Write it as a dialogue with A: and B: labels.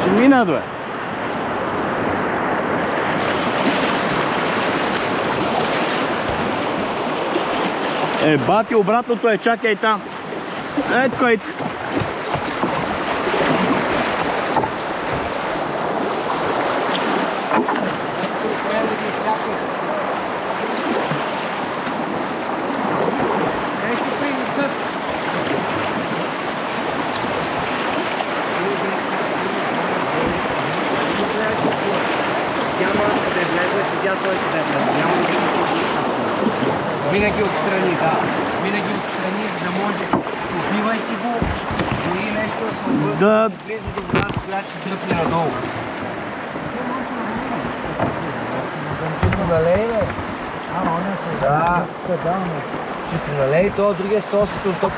A: Ще мина, бе. Бати, обратното е, чакай там. Ето кой.
B: Винаги отстрани, да. Винаги отстрани, за да може, убивайки го, дори нещо да се обърне близо до водата, която ще дръпне надолу. Ще се налей, бе? Да. Ще се налей, то другия стол се топа.